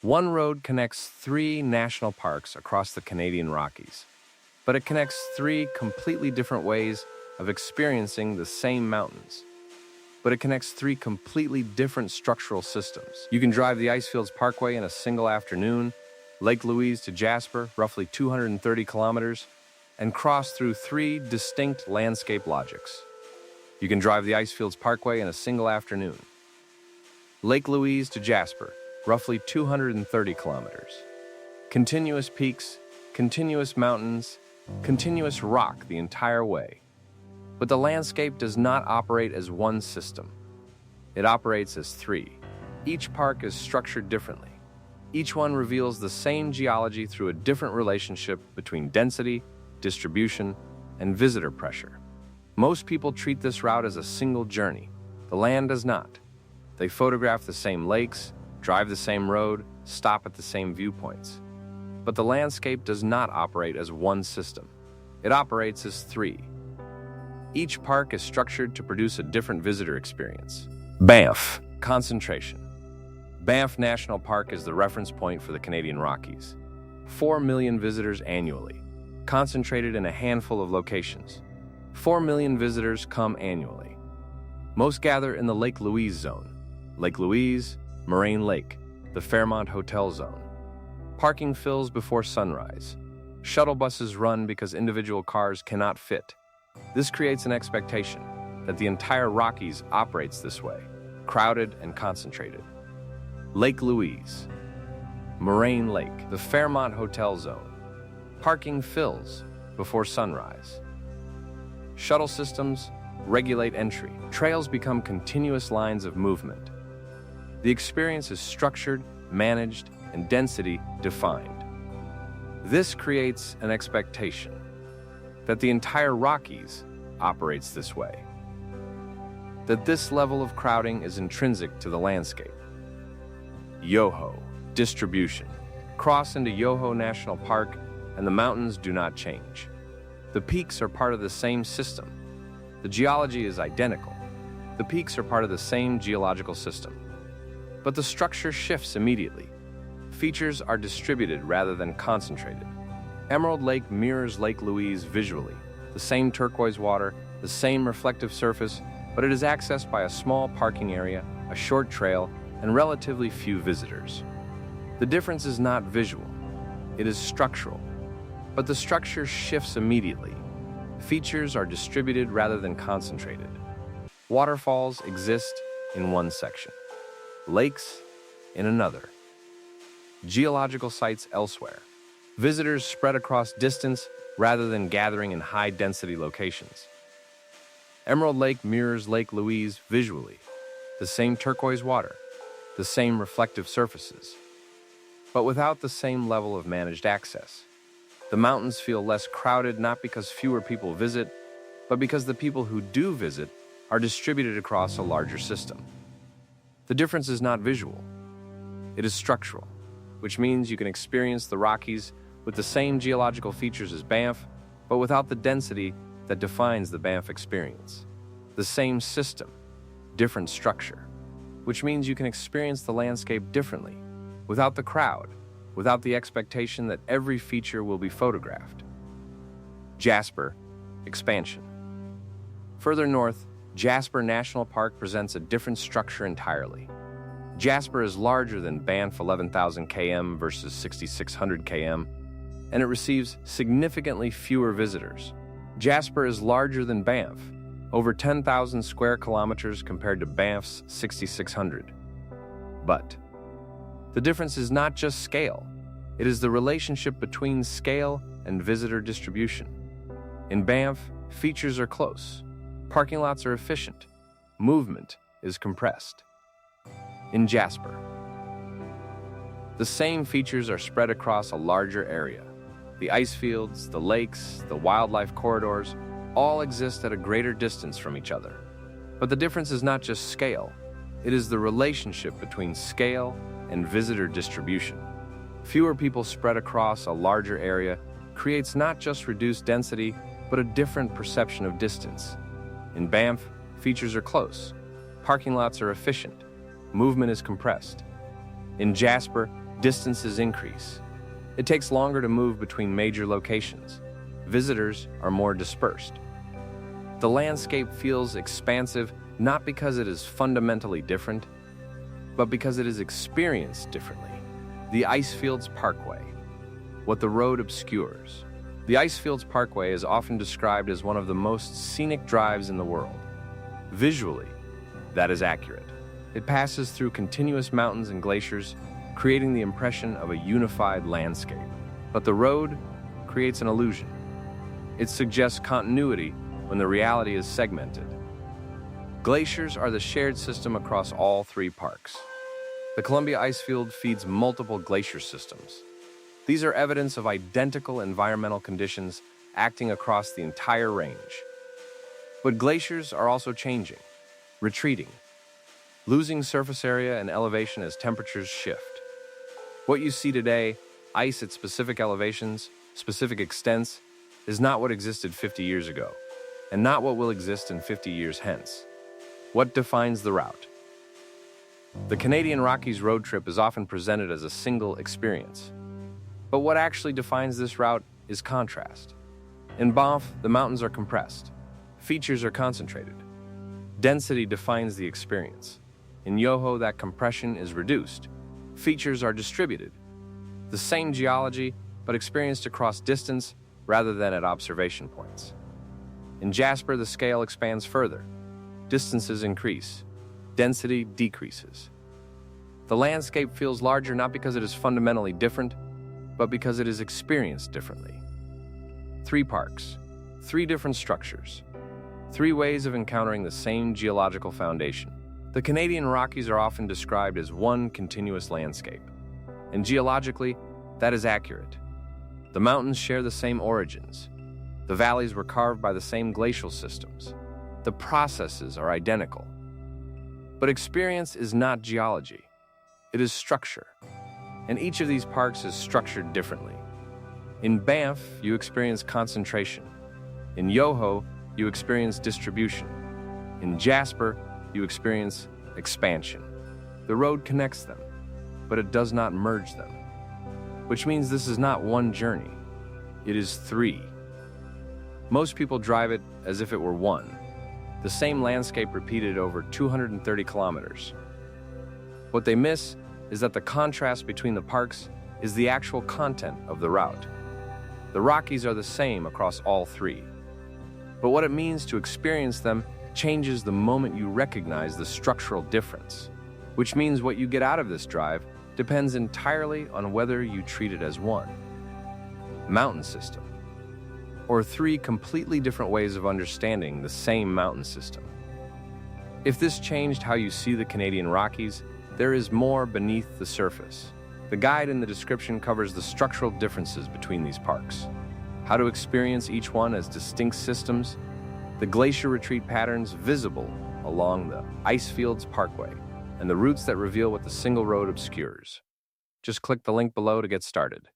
One road connects 3 national parks across the Canadian Rockies, but it connects 3 completely different ways of experiencing the same mountains. But it connects 3 completely different structural systems. You can drive the Icefields Parkway in a single afternoon, Lake Louise to Jasper, roughly 230 kilometers, and cross through 3 distinct landscape logics. You can drive the Icefields Parkway in a single afternoon. Lake Louise to Jasper, roughly 230 kilometers. Continuous peaks, continuous mountains, continuous rock the entire way. But the landscape does not operate as one system. It operates as 3. Each park is structured differently. Each one reveals the same geology through a different relationship between density, distribution, and visitor pressure. Most people treat this route as a single journey. The land does not. They photograph the same lakes, drive the same road, stop at the same viewpoints. But the landscape does not operate as one system. It operates as 3. Each park is structured to produce a different visitor experience. Banff. Concentration. Banff National Park is the reference point for the Canadian Rockies. 4 million visitors annually, concentrated in a handful of locations. 4 million visitors come annually. Most gather in the Lake Louise zone. Lake Louise, Moraine Lake, the Fairmont Hotel zone. Parking fills before sunrise. Shuttle buses run because individual cars cannot fit. This creates an expectation that the entire Rockies operates this way, crowded and concentrated. Lake Louise, Moraine Lake, the Fairmont Hotel zone. Parking fills before sunrise. Shuttle systems regulate entry. Trails become continuous lines of movement. The experience is structured, managed, and density defined. This creates an expectation that the entire Rockies operates this way, that this level of crowding is intrinsic to the landscape. Yoho, distribution. Cross into Yoho National Park and the mountains do not change. The peaks are part of the same system. The geology is identical. The peaks are part of the same geological system. But the structure shifts immediately. Features are distributed rather than concentrated. Emerald Lake mirrors Lake Louise visually. The same turquoise water, the same reflective surface, but it is accessed by a small parking area, a short trail, and relatively few visitors. The difference is not visual. It is structural. But the structure shifts immediately. Features are distributed rather than concentrated. Waterfalls exist in one section. Lakes in another. Geological sites elsewhere. Visitors spread across distance rather than gathering in high-density locations. Emerald Lake mirrors Lake Louise visually. The same turquoise water, the same reflective surfaces, but without the same level of managed access. The mountains feel less crowded not because fewer people visit, but because the people who do visit are distributed across a larger system. The difference is not visual. It is structural, which means you can experience the Rockies with the same geological features as Banff, but without the density that defines the Banff experience. The same system, different structure, which means you can experience the landscape differently, without the crowd, without the expectation that every feature will be photographed. Jasper, expansion. Further north, Jasper National Park presents a different structure entirely. Jasper is larger than Banff 11,000 km versus 6,600 km, and it receives significantly fewer visitors. Jasper is larger than Banff, over 10,000 square kilometers compared to Banff's 6,600. But the difference is not just scale. It is the relationship between scale and visitor distribution. In Banff, features are close. Parking lots are efficient. Movement is compressed. In Jasper, the same features are spread across a larger area. The ice fields, the lakes, the wildlife corridors, all exist at a greater distance from each other. But the difference is not just scale. It is the relationship between scale and visitor distribution. Fewer people spread across a larger area creates not just reduced density, but a different perception of distance. In Banff, features are close. Parking lots are efficient. Movement is compressed. In Jasper, Distances increase. It takes longer to move between major locations. Visitors are more dispersed. The landscape feels expansive not because it is fundamentally different, but because it is experienced differently. The Icefields Parkway, what the road obscures. The Icefields Parkway is often described as one of the most scenic drives in the world. Visually, that is accurate. It passes through continuous mountains and glaciers, creating the impression of a unified landscape. But the road creates an illusion. It suggests continuity when the reality is segmented. Glaciers are the shared system across all three parks. The Columbia Icefield feeds multiple glacier systems. These are evidence of identical environmental conditions acting across the entire range. But glaciers are also changing, retreating, losing surface area and elevation as temperatures shift. What you see today, ice at specific elevations, specific extents, is not what existed 50 years ago, and not what will exist in 50 years hence. What defines the route? The Canadian Rockies road trip is often presented as a single experience. But what actually defines this route is contrast. In Banff, the mountains are compressed. Features are concentrated. Density defines the experience. In Yoho, that compression is reduced. Features are distributed. The same geology, but experienced across distance rather than at observation points. In Jasper, the scale expands further. Distances increase. Density decreases. The landscape feels larger not because it is fundamentally different, but because it is experienced differently. 3 parks, 3 different structures, 3 ways of encountering the same geological foundation. The Canadian Rockies are often described as one continuous landscape, and geologically, that is accurate. The mountains share the same origins. The valleys were carved by the same glacial systems. The processes are identical. But experience is not geology. It is structure. And each of these parks is structured differently. In Banff, you experience concentration. In Yoho, you experience distribution. In Jasper, you experience expansion. The road connects them, but it does not merge them. Which means this is not one journey. It is 3. Most people drive it as if it were one. The same landscape repeated over 230 kilometers. What they miss is that the contrast between the parks is the actual content of the route. The Rockies are the same across all 3. But what it means to experience them changes the moment you recognize the structural difference, which means what you get out of this drive depends entirely on whether you treat it as one mountain system or 3 completely different ways of understanding the same mountain system. If this changed how you see the Canadian Rockies, there is more beneath the surface. The guide in the description covers the structural differences between these parks, how to experience each one as distinct systems, the glacier retreat patterns visible along the Icefields Parkway, and the routes that reveal what the single road obscures. Just click the link below to get started.